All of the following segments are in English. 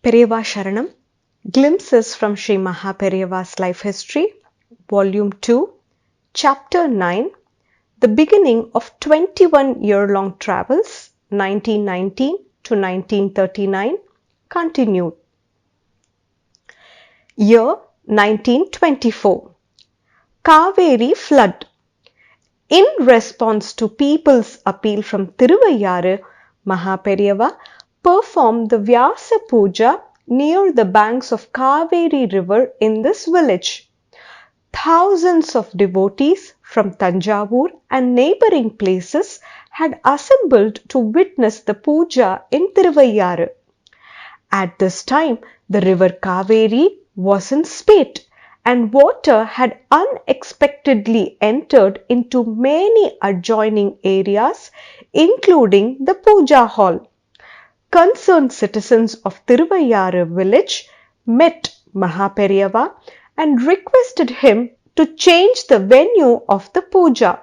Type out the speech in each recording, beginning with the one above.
Periyava Sharanam, Glimpses from Sri Periyava's Life History, Volume 2, Chapter 9, The Beginning of 21-year-long Travels, 1919 to 1939, continued. Year 1924. Kaveri Flood. In response to people's appeal from Thiruvayyar, Maha Periyava performed the Vyasa Puja near the banks of Kaveri river in this village. Thousands of devotees from Tanjavur and neighboring places had assembled to witness the puja in Thiruvayyar. At this time, the river Kaveri was in spate, and water had unexpectedly entered into many adjoining areas, including the puja hall. Concerned citizens of Thiruvayyar village met Maha Periyava and requested him to change the venue of the puja.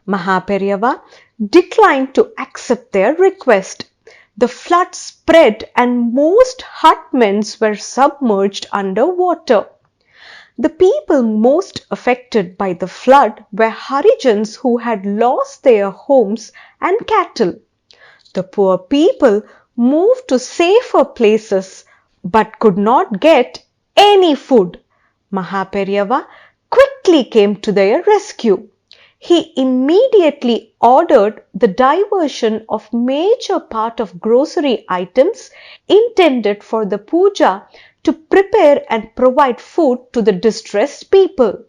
Maha Periyava declined to accept their request. The flood spread and most hutments were submerged under water. The people most affected by the flood were Harijans who had lost their homes and cattle. The poor people moved to safer places but could not get any food. Maha Periyava quickly came to their rescue. He immediately ordered the diversion of major part of grocery items intended for the puja to prepare and provide food to the distressed people.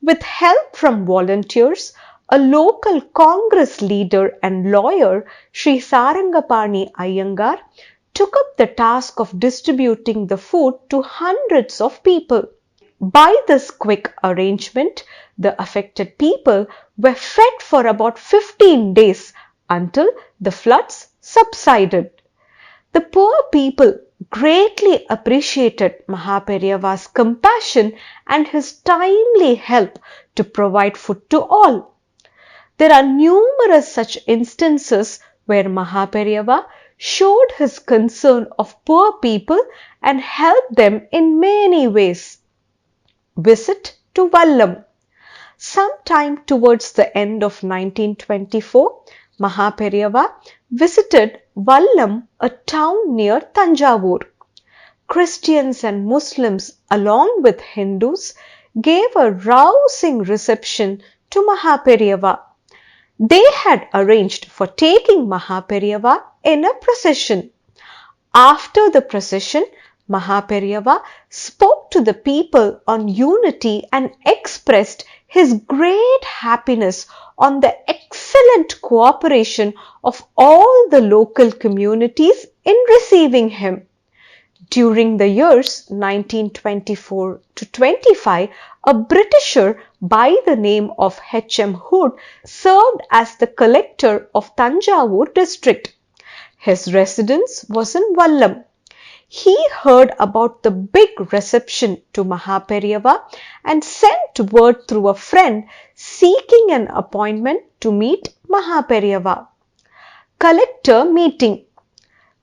With help from volunteers, a local Congress leader and lawyer, Sri Sarangapani Iyengar, took up the task of distributing the food to hundreds of people. By this quick arrangement, the affected people were fed for about 15 days until the floods subsided. The poor people greatly appreciated Maha Periyava's compassion and his timely help to provide food to all. There are numerous such instances where Maha Periyava showed his concern of poor people and helped them in many ways. Visit to Vallam. Sometime towards the end of 1924, Maha Periyava visited Vallam, a town near Tanjavur. Christians and Muslims, along with Hindus, gave a rousing reception to Maha Periyava. They had arranged for taking Maha Periyava in a procession. After the procession, Maha Periyava spoke to the people on unity and expressed his great happiness on the excellent cooperation of all the local communities in receiving him. During the years 1924 to 25, a Britisher by the name of H.M. Hood served as the collector of Tanjavur district. His residence was in Vallam. He heard about the big reception to Maha Periyava and sent word through a friend seeking an appointment to meet Maha Periyava. Collector meeting.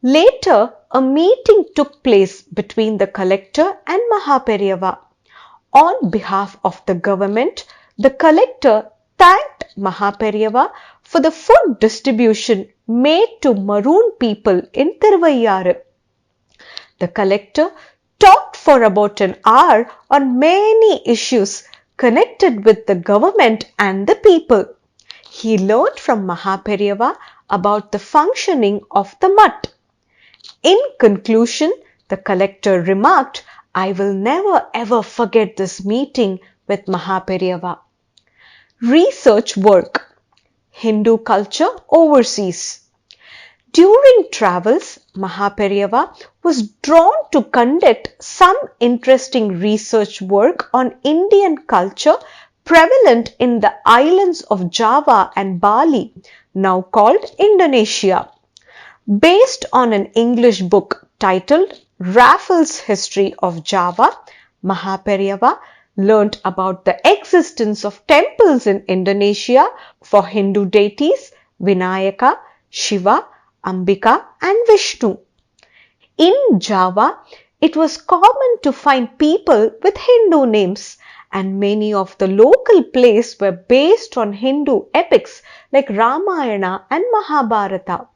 Later, a meeting took place between the collector and Maha Periyava. On behalf of the government, the collector thanked Maha Periyava for the food distribution made to maroon people in Thiruvayyar. The collector talked for about an hour on many issues connected with the government and the people. He learned from Maha Periyava about the functioning of the mutt. In conclusion, the collector remarked, "I will never ever forget this meeting with Maha Periyava." Research work. Hindu culture overseas. During travels, Maha Periyava was drawn to conduct some interesting research work on Indian culture prevalent in the islands of Java and Bali, now called Indonesia. Based on an English book titled Raffles' History of Java, Maha Periyava learnt about the existence of temples in Indonesia for Hindu deities Vinayaka, Shiva, Ambika and Vishnu. In Java, it was common to find people with Hindu names, and many of the local plays were based on Hindu epics like Ramayana and Mahabharata.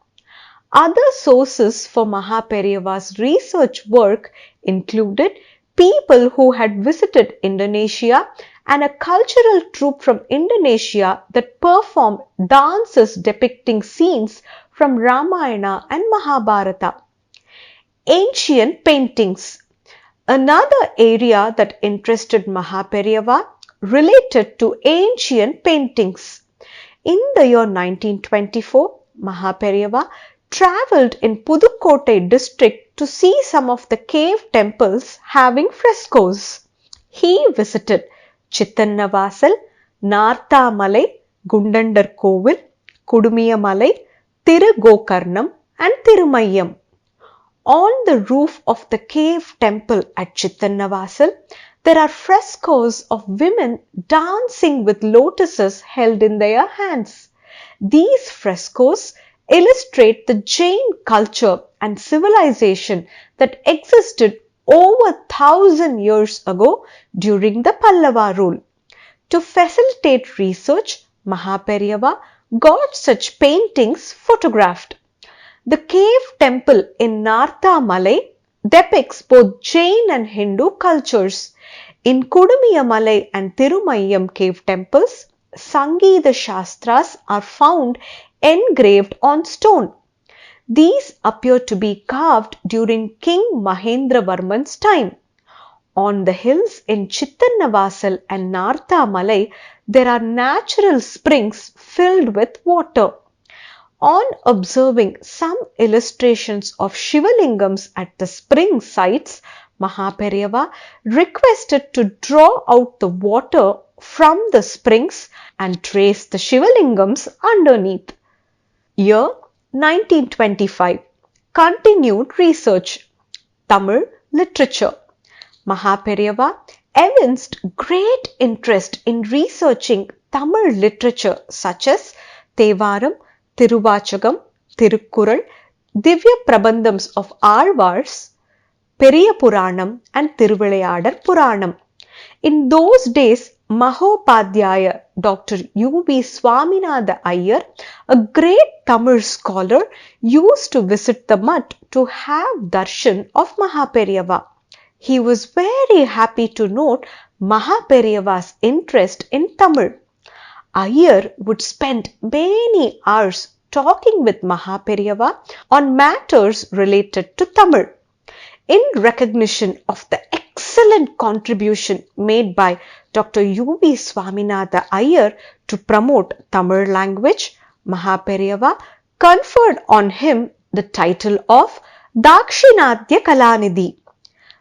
Other sources for Maha Periyava's research work included people who had visited Indonesia and a cultural troupe from Indonesia that performed dances depicting scenes from Ramayana and Mahabharata. Ancient paintings. Another area that interested Maha Periyava related to ancient paintings. In the year 1924, Maha Periyava travelled in Pudukkottai district to see some of the cave temples having frescoes. He visited Chittannavasal, Narthamalai, Gundandar Kovil, Kudumiyamalai, Thirugokarnam and Thirumayyam. On the roof of the cave temple at Chittannavasal, there are frescoes of women dancing with lotuses held in their hands. These frescoes illustrate the Jain culture and civilization that existed over 1,000 years ago during the Pallava rule. To facilitate research, Maha Periyava got such paintings photographed. The cave temple in Narthamalai depicts both Jain and Hindu cultures. In Kudumiyamalai and Thirumayyam cave temples, Sangeeta Shastras are found engraved on stone. These appear to be carved during King Mahendravarman's time. On the hills in Chittannavasal and Narthamalai, there are natural springs filled with water. On observing some illustrations of Shivalingams at the spring sites, Maha Periyava requested to draw out the water from the springs and trace the Shivalingams underneath. Year 1925. Continued research. Tamil literature. Maha Periyava evinced great interest in researching Tamil literature such as Thevaram, Thiruvachagam, Thirukkural, Divya Prabandhams of Alvars, Periya Puranam and Thiruvilayadar Puranam. In those days, Mahopadhyaya Dr. U.V. Swaminatha Iyer, a great Tamil scholar, used to visit the mutt to have darshan of Maha Periyava. He was very happy to note Maha Periyava's interest in Tamil. Iyer would spend many hours talking with Maha Periyava on matters related to Tamil. In recognition of the excellent contribution made by Dr. U.V. Swaminatha Iyer to promote Tamil language, Maha Periyava conferred on him the title of Dakshinadya Kalanidhi.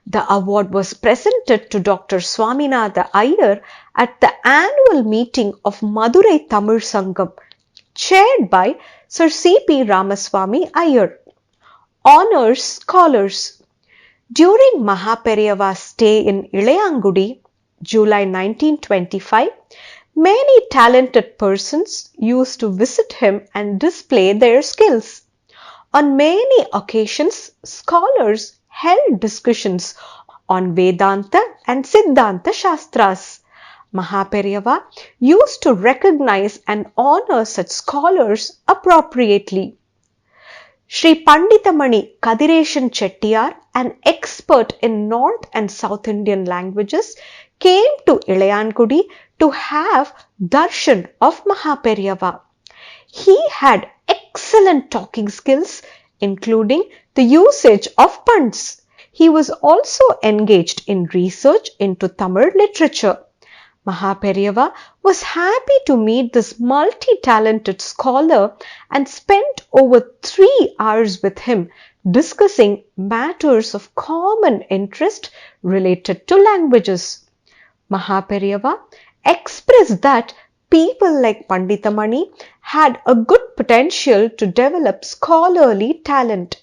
The award was presented to Dr. Swaminatha Iyer at the annual meeting of Madurai Tamil Sangam, chaired by Sir C.P. Ramaswamy Iyer. Honours Scholars. During Maha Periyava's stay in Ilayangudi, July 1925, many talented persons used to visit him and display their skills. On many occasions, scholars held discussions on Vedanta and Siddhanta Shastras. Maha Periyava used to recognize and honor such scholars appropriately. Sri Panditamani Kadireshan Chettiar, an expert in North and South Indian languages, came to Ilayangudi to have darshan of Maha Periyava. He had excellent talking skills, including the usage of puns. He was also engaged in research into Tamil literature. Maha Periyava was happy to meet this multi-talented scholar and spent over 3 hours with him discussing matters of common interest related to languages. Maha Periyava expressed that people like Panditamani had a good potential to develop scholarly talent.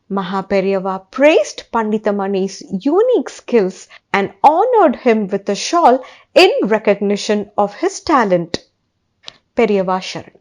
Maha Periyava praised Panditamani's unique skills and honored him with a shawl in recognition of his talent. Periyava Sharan.